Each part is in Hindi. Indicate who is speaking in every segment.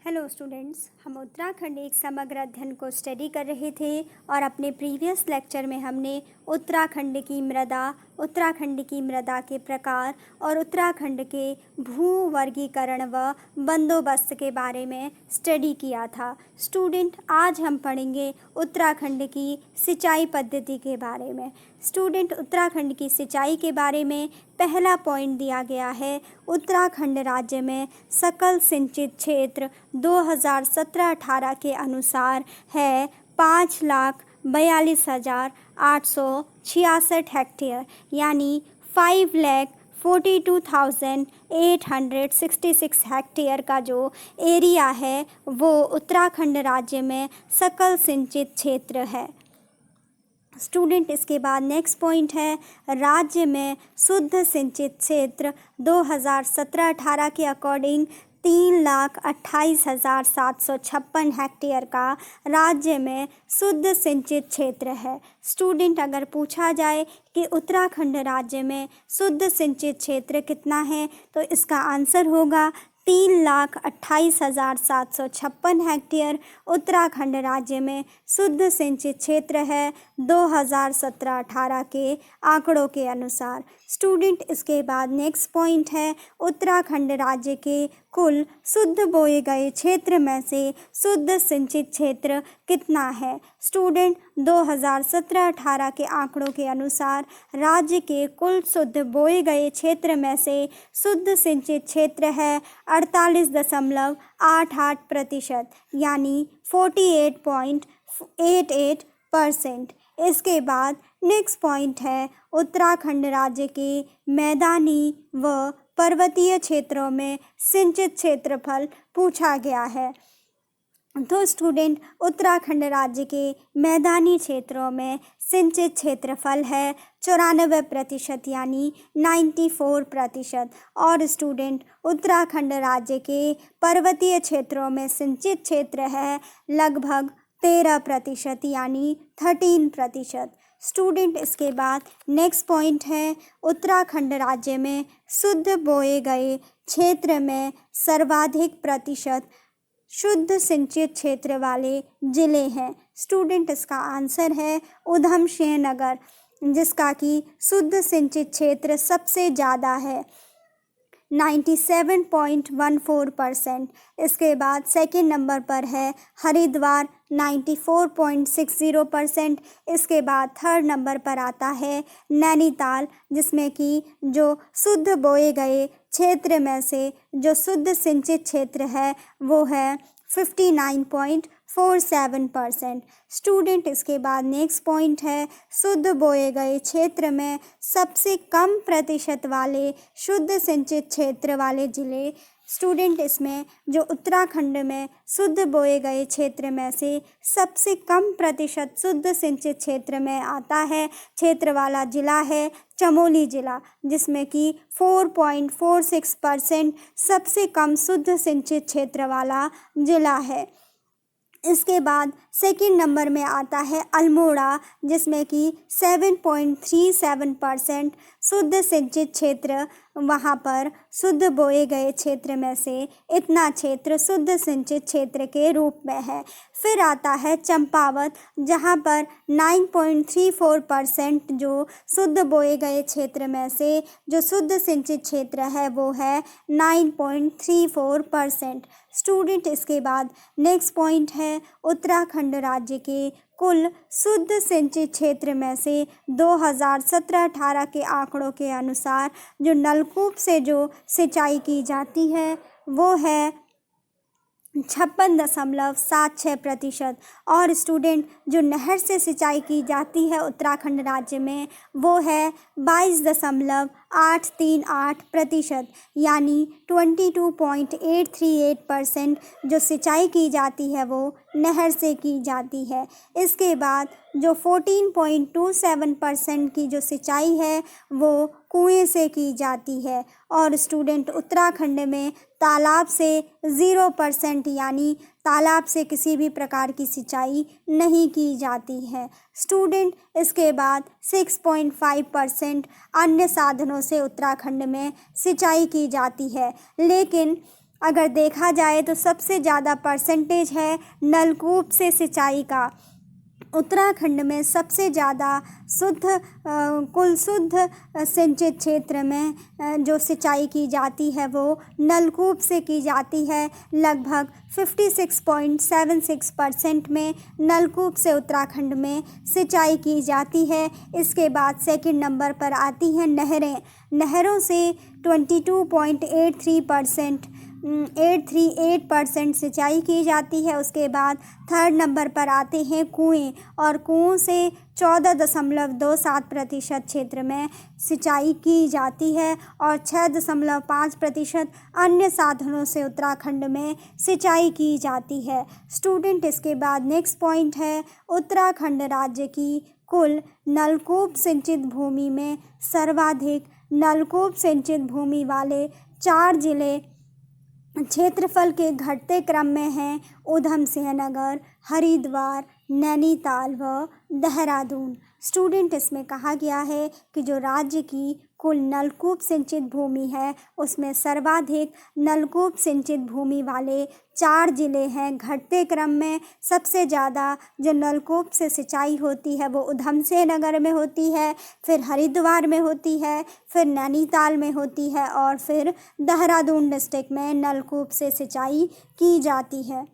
Speaker 1: हेलो स्टूडेंट्स, हम उत्तराखंड एक समग्र अध्ययन को स्टडी कर रहे थे और अपने प्रीवियस लेक्चर में हमने उत्तराखंड की मृदा के प्रकार और उत्तराखंड के भूवर्गीकरण व बंदोबस्त के बारे में स्टडी किया था। स्टूडेंट, आज हम पढ़ेंगे उत्तराखंड की सिंचाई पद्धति के बारे में। स्टूडेंट, उत्तराखंड की सिंचाई के बारे में पहला पॉइंट दिया गया है, उत्तराखंड राज्य में सकल सिंचित क्षेत्र 2017-18 के अनुसार है 5,42,866 हेक्टेयर, यानी 5,42,866 हेक्टेयर का जो एरिया है वो उत्तराखंड राज्य में सकल सिंचित क्षेत्र है। स्टूडेंट, इसके बाद नेक्स्ट पॉइंट है, राज्य में शुद्ध सिंचित क्षेत्र 2017-18 के अकॉर्डिंग 3,28,756 हेक्टेयर का राज्य में शुद्ध सिंचित क्षेत्र है। स्टूडेंट, अगर पूछा जाए कि उत्तराखंड राज्य में शुद्ध सिंचित क्षेत्र कितना है तो इसका आंसर होगा 3,28,756 हेक्टेयर उत्तराखंड राज्य में शुद्ध सिंचित क्षेत्र है 2017-18 के आंकड़ों के अनुसार। स्टूडेंट, इसके बाद नेक्स्ट पॉइंट है, उत्तराखंड राज्य के कुल शुद्ध बोए गए क्षेत्र में से शुद्ध सिंचित क्षेत्र कितना है। स्टूडेंट, 2017-18 के आंकड़ों के अनुसार राज्य के कुल शुद्ध बोए गए क्षेत्र में से शुद्ध सिंचित क्षेत्र है 48.88%, यानी 48.88%। इसके बाद नेक्स्ट पॉइंट है, उत्तराखंड राज्य के मैदानी व पर्वतीय क्षेत्रों में सिंचित क्षेत्रफल पूछा गया है। तो स्टूडेंट, उत्तराखंड राज्य के मैदानी क्षेत्रों में सिंचित क्षेत्रफल है 94%, यानी 94%। और स्टूडेंट, उत्तराखंड राज्य के पर्वतीय क्षेत्रों में सिंचित क्षेत्र है लगभग 13%, यानी 13%। स्टूडेंट, इसके बाद नेक्स्ट पॉइंट है, उत्तराखंड राज्य में शुद्ध बोए गए क्षेत्र में सर्वाधिक प्रतिशत शुद्ध सिंचित क्षेत्र वाले जिले हैं। स्टूडेंट, इसका आंसर है उधमसिंह नगर, जिसका कि शुद्ध सिंचित क्षेत्र सबसे ज़्यादा है 97.14%। इसके बाद सेकंड नंबर पर है हरिद्वार 94.60%। इसके बाद थर्ड नंबर पर आता है नैनीताल, जिसमें कि जो शुद्ध बोए गए क्षेत्र में से जो शुद्ध सिंचित क्षेत्र है वो है 59.47%। स्टूडेंट, इसके बाद नेक्स्ट पॉइंट है, शुद्ध बोए गए क्षेत्र में सबसे कम प्रतिशत वाले शुद्ध सिंचित क्षेत्र वाले जिले। स्टूडेंट, इसमें जो उत्तराखंड में शुद्ध बोए गए क्षेत्र में से सबसे कम प्रतिशत शुद्ध सिंचित क्षेत्र में आता है क्षेत्र वाला जिला है चमोली जिला, जिसमें कि 4.46% सबसे कम शुद्ध सिंचित क्षेत्र वाला जिला है। इसके बाद सेकंड नंबर में आता है अल्मोड़ा, जिसमें कि 7.37% शुद्ध सिंचित क्षेत्र, वहाँ पर शुद्ध बोए गए क्षेत्र में से इतना क्षेत्र शुद्ध सिंचित क्षेत्र के रूप में है। फिर आता है चंपावत, जहाँ पर 9.34% जो शुद्ध बोए गए क्षेत्र में से जो शुद्ध सिंचित क्षेत्र है वो है 9.34%। स्टूडेंट, इसके बाद नेक्स्ट पॉइंट है, उत्तराखंड राज्य के कुल शुद्ध सिंचित क्षेत्र में से 2017-18 के आंकड़ों के अनुसार जो नलकूप से जो सिंचाई की जाती है वो है 56.76%। और स्टूडेंट, जो नहर से सिंचाई की जाती है उत्तराखंड राज्य में वो है 22.838%, यानी 22.838% जो सिंचाई की जाती है वो नहर से की जाती है। इसके बाद जो 14.27% की जो सिंचाई है वो कुएं से की जाती है। और स्टूडेंट, उत्तराखंड में तालाब से 0%, यानी तालाब से किसी भी प्रकार की सिंचाई नहीं की जाती है। स्टूडेंट, इसके बाद 6.5% अन्य साधनों से उत्तराखंड में सिंचाई की जाती है। लेकिन अगर देखा जाए तो सबसे ज़्यादा परसेंटेज है नलकूप से सिंचाई का। उत्तराखंड में सबसे ज़्यादा कुल शुद्ध सिंचित क्षेत्र में जो सिंचाई की जाती है वो नलकूप से की जाती है। लगभग 56.76% में नलकूप से उत्तराखंड में सिंचाई की जाती है। इसके बाद सेकंड नंबर पर आती हैं नहरें। नहरों से 838% सिंचाई की जाती है। उसके बाद थर्ड नंबर पर आते हैं कुएं, और कुओं से 14.27% क्षेत्र में सिंचाई की जाती है और 6.5% अन्य साधनों से उत्तराखंड में सिंचाई की जाती है। स्टूडेंट, इसके बाद नेक्स्ट पॉइंट है उत्तराखंड राज्य की कुल नलकूप सिंचित भूमि में सर्वाधिक नलकूप सिंचित भूमि वाले 4 जिले क्षेत्रफल के घटते क्रम में हैं ऊधम सिंह नगर, हरिद्वार, नैनीताल व देहरादून। स्टूडेंट, इसमें कहा गया है कि जो राज्य की कुल नलकूप सिंचित भूमि है उसमें सर्वाधिक नलकूप सिंचित भूमि वाले 4 जिले हैं घटते क्रम में। सबसे ज़्यादा जो नलकूप से सिंचाई होती है वो ऊधम सिंह नगर में होती है, फिर हरिद्वार में होती है, फिर नैनीताल में होती है और फिर देहरादून डिस्ट्रिक्ट में नलकूप से सिंचाई की जाती है।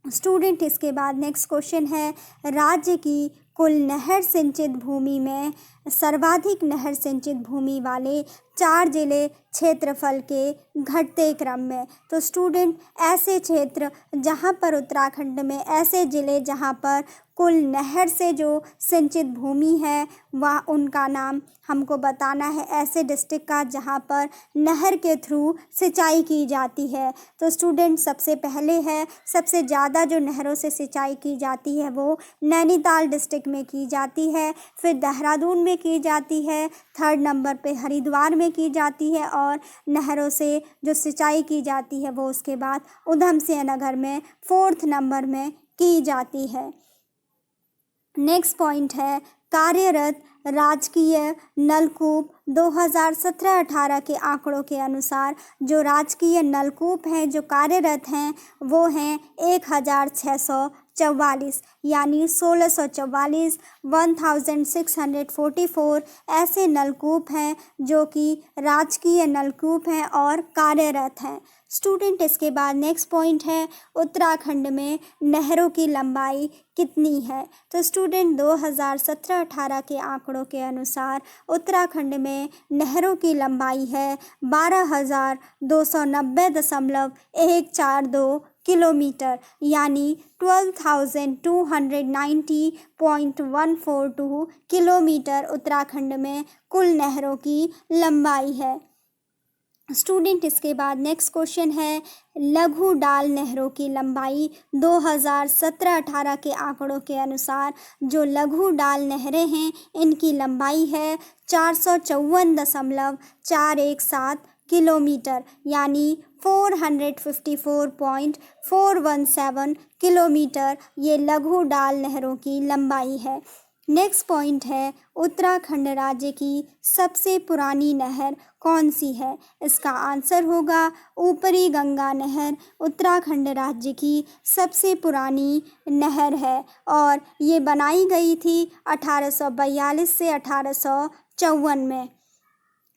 Speaker 1: स्टूडेंट, इसके बाद नेक्स्ट क्वेश्चन है राज्य की कुल नहर सिंचित भूमि में सर्वाधिक नहर सिंचित भूमि वाले 4 जिले क्षेत्रफल के घटते क्रम में। तो स्टूडेंट, ऐसे क्षेत्र जहां पर उत्तराखंड में ऐसे ज़िले जहां पर कुल नहर से जो सिंचित भूमि है वह उनका नाम हमको बताना है, ऐसे डिस्ट्रिक्ट का जहां पर नहर के थ्रू सिंचाई की जाती है। तो स्टूडेंट, सबसे पहले है सबसे ज़्यादा जो नहरों से सिंचाई की जाती है वो नैनीताल डिस्ट्रिक्ट में की जाती है, फिर देहरादून में की जाती है, थर्ड नंबर पे हरिद्वार में की जाती है और नहरों से जो सिंचाई की जाती है वो उसके बाद ऊधम सिंह नगर में फोर्थ नंबर में की जाती है। नेक्स्ट पॉइंट है कार्यरत राजकीय नलकूप 2017-18 के आंकड़ों के अनुसार जो राजकीय नलकूप हैं जो कार्यरत हैं वो हैं 1644, यानी 1644 1644 ऐसे नलकूप हैं जो कि राजकीय नलकूप हैं और कार्यरत हैं। स्टूडेंट, इसके बाद नेक्स्ट पॉइंट है उत्तराखंड में नहरों की लंबाई कितनी है। तो स्टूडेंट, 2017-18 के आंकड़ों के अनुसार उत्तराखंड में नहरों की लंबाई है 12,290.142 किलोमीटर, यानी 12,290.142 किलोमीटर उत्तराखंड में कुल नहरों की लंबाई है। स्टूडेंट, इसके बाद नेक्स्ट क्वेश्चन है लघु डाल नहरों की लंबाई 2017-18 के आंकड़ों के अनुसार जो लघु डाल नहरें हैं इनकी लंबाई है 454.417 किलोमीटर, यानी 454.417 किलोमीटर ये लघु डाल नहरों की लंबाई है। नेक्स्ट पॉइंट है उत्तराखंड राज्य की सबसे पुरानी नहर कौन सी है। इसका आंसर होगा ऊपरी गंगा नहर उत्तराखंड राज्य की सबसे पुरानी नहर है और ये बनाई गई थी 1842 से 1854 में।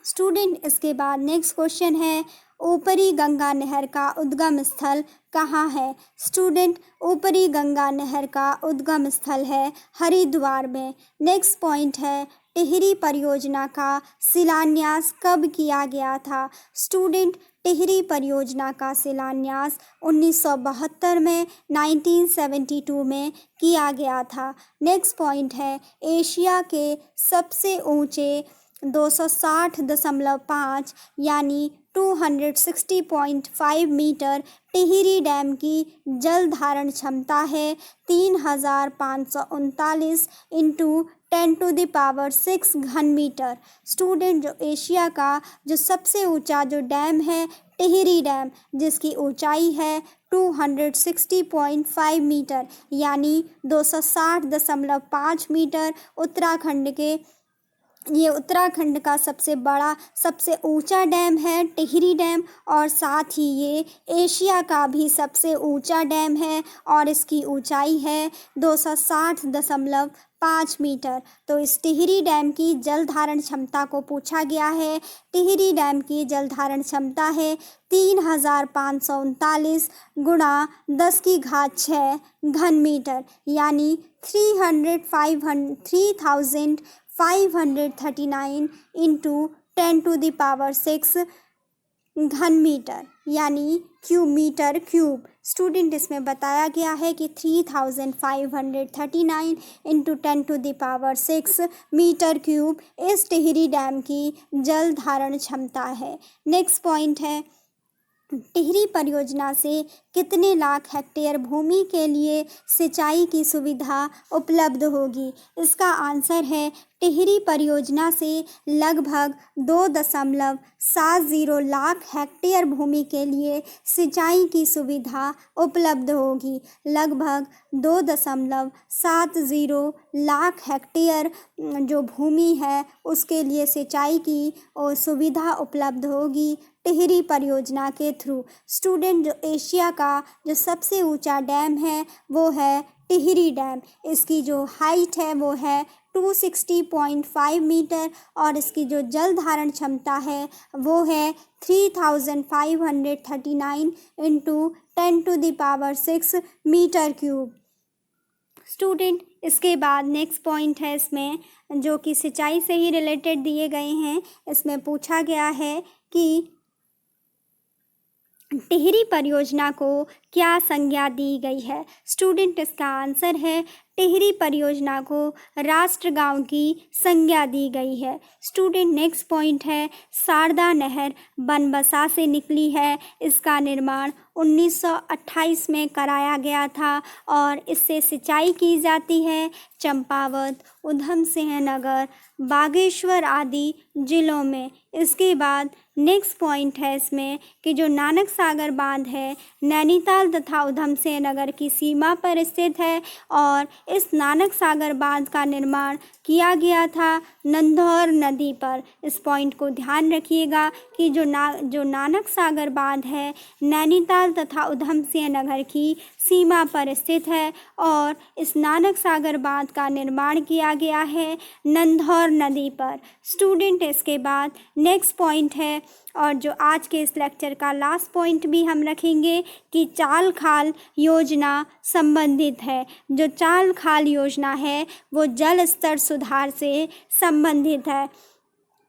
Speaker 1: स्टूडेंट, इसके बाद नेक्स्ट क्वेश्चन है ऊपरी गंगा नहर का उद्गम स्थल कहाँ है। स्टूडेंट, ऊपरी गंगा नहर का उद्गम स्थल है हरिद्वार में। नेक्स्ट पॉइंट है टिहरी परियोजना का शिलान्यास कब किया गया था। स्टूडेंट, टिहरी परियोजना का शिलान्यास 1972 में 1972 में किया गया था। नेक्स्ट पॉइंट है एशिया के सबसे ऊंचे 260.5 यानी 260.5 मीटर टिहरी डैम की जल धारण क्षमता है 3539 इंटू 10⁻6 घन मीटर। स्टूडेंट, जो एशिया का जो सबसे ऊंचा जो डैम है टिहरी डैम जिसकी ऊंचाई है 260.5 मीटर यानी 260.5 मीटर उत्तराखंड के ये उत्तराखंड का सबसे बड़ा सबसे ऊंचा डैम है टिहरी डैम, और साथ ही ये एशिया का भी सबसे ऊंचा डैम है और इसकी ऊंचाई है 260.5 मीटर। तो इस टिहरी डैम की जल धारण क्षमता को पूछा गया है। टिहरी डैम की जल धारण क्षमता है 3539 गुणा 10⁻6 घन मीटर, यानी 3539 इंटू 10⁻6 घन मीटर, यानी मीटर क्यूब। स्टूडेंट, इसमें बताया गया है कि 3539 इंटू 10⁻6 मीटर क्यूब इस टिहरी डैम की जल धारण क्षमता है। नेक्स्ट पॉइंट है, टिहरी परियोजना से कितने लाख हेक्टेयर भूमि के लिए सिंचाई की सुविधा उपलब्ध होगी? इसका आंसर है, टिहरी परियोजना से लगभग 2.70 लाख हेक्टेयर भूमि के लिए सिंचाई की सुविधा उपलब्ध होगी। लगभग 2.70 लाख हेक्टेयर जो भूमि है उसके लिए सिंचाई की सुविधा उपलब्ध होगी टिहरी परियोजना के थ्रू। स्टूडेंट, जो एशिया का जो सबसे ऊंचा डैम है वो है टिहरी डैम। इसकी जो हाइट है वो है 260.5 मीटर और इसकी जो जल धारण क्षमता है वो है 3539 इंटू 10⁻6 मीटर क्यूब। स्टूडेंट, इसके बाद नेक्स्ट पॉइंट है इसमें जो कि सिंचाई से ही रिलेटेड दिए गए हैं। इसमें पूछा गया है कि टिहरी परियोजना को क्या संज्ञा दी गई है? स्टूडेंट, इसका आंसर है, टिहरी परियोजना को राष्ट्रगांव की संज्ञा दी गई है। स्टूडेंट, नेक्स्ट पॉइंट है, शारदा नहर बनबसा से निकली है। इसका निर्माण 1928 में कराया गया था और इससे सिंचाई की जाती है चंपावत, उधम सिंह नगर, बागेश्वर आदि जिलों में। इसके बाद नेक्स्ट पॉइंट है इसमें कि जो नानक सागर बांध है नैनीताल तथा उधम सिंह नगर की सीमा पर स्थित है और इस नानक सागर बांध का निर्माण किया गया था नंधौर नदी पर। इस पॉइंट को ध्यान रखिएगा कि जो नानक सागर बांध है नैनीताल तथा उधम सिंह नगर की सीमा पर स्थित है और इस नानक सागर बांध का निर्माण किया गया है नंधौर नदी पर। स्टूडेंट, इसके बाद नेक्स्ट पॉइंट है और जो आज के इस लेक्चर का लास्ट पॉइंट भी हम रखेंगे कि चाल खाल योजना संबंधित है। जो चाल खाल योजना है वो जल स्तर सुधार से संबंधित है।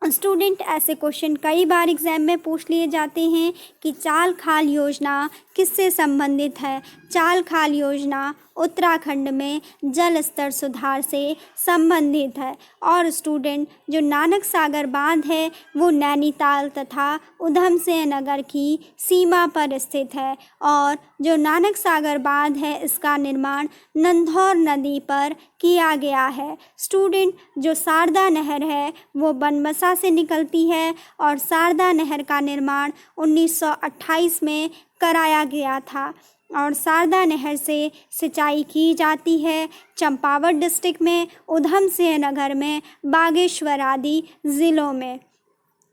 Speaker 1: स्टूडेंट, ऐसे क्वेश्चन कई बार एग्जाम में पूछ लिए जाते हैं कि चाल खाल योजना किससे संबंधित है? चाल खाल योजना उत्तराखंड में जल स्तर सुधार से संबंधित है। और स्टूडेंट, जो नानक सागर बांध है वो नैनीताल तथा उधम सिंह नगर की सीमा पर स्थित है और जो नानक सागर बांध है इसका निर्माण नंधौर नदी पर किया गया है। स्टूडेंट, जो शारदा नहर है वो बनबसा से निकलती है और शारदा नहर का निर्माण 1928 में कराया गया था और शारदा नहर से सिंचाई की जाती है चंपावत डिस्ट्रिक्ट में, उधम सिंह नगर में, बागेश्वर आदि ज़िलों में।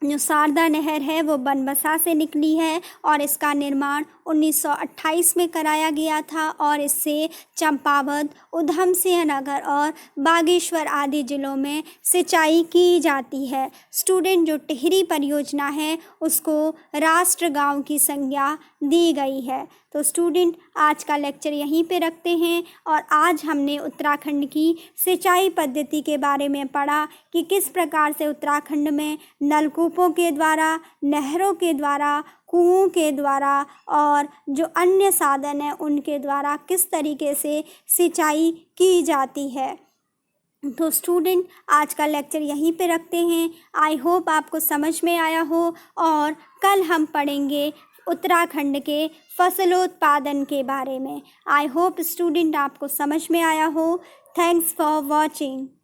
Speaker 1: जो शारदा नहर है वो बनबसा से निकली है और इसका निर्माण 1928 में कराया गया था और इससे चंपावत, उधम सिंह नगर और बागेश्वर आदि जिलों में सिंचाई की जाती है। स्टूडेंट, जो टिहरी परियोजना है उसको राष्ट्रगांव की संज्ञा दी गई है। तो स्टूडेंट, आज का लेक्चर यहीं पे रखते हैं और आज हमने उत्तराखंड की सिंचाई पद्धति के बारे में पढ़ा कि किस प्रकार से उत्तराखंड में नलकूपों के द्वारा, नहरों के द्वारा, कुओं के द्वारा और जो अन्य साधन हैं उनके द्वारा किस तरीके से सिंचाई की जाती है। तो स्टूडेंट, आज का लेक्चर यहीं पे रखते हैं। आई होप आपको समझ में आया हो और कल हम पढ़ेंगे उत्तराखंड के फसलोत्पादन के बारे में। आई होप स्टूडेंट आपको समझ में आया हो। Thanks for watching.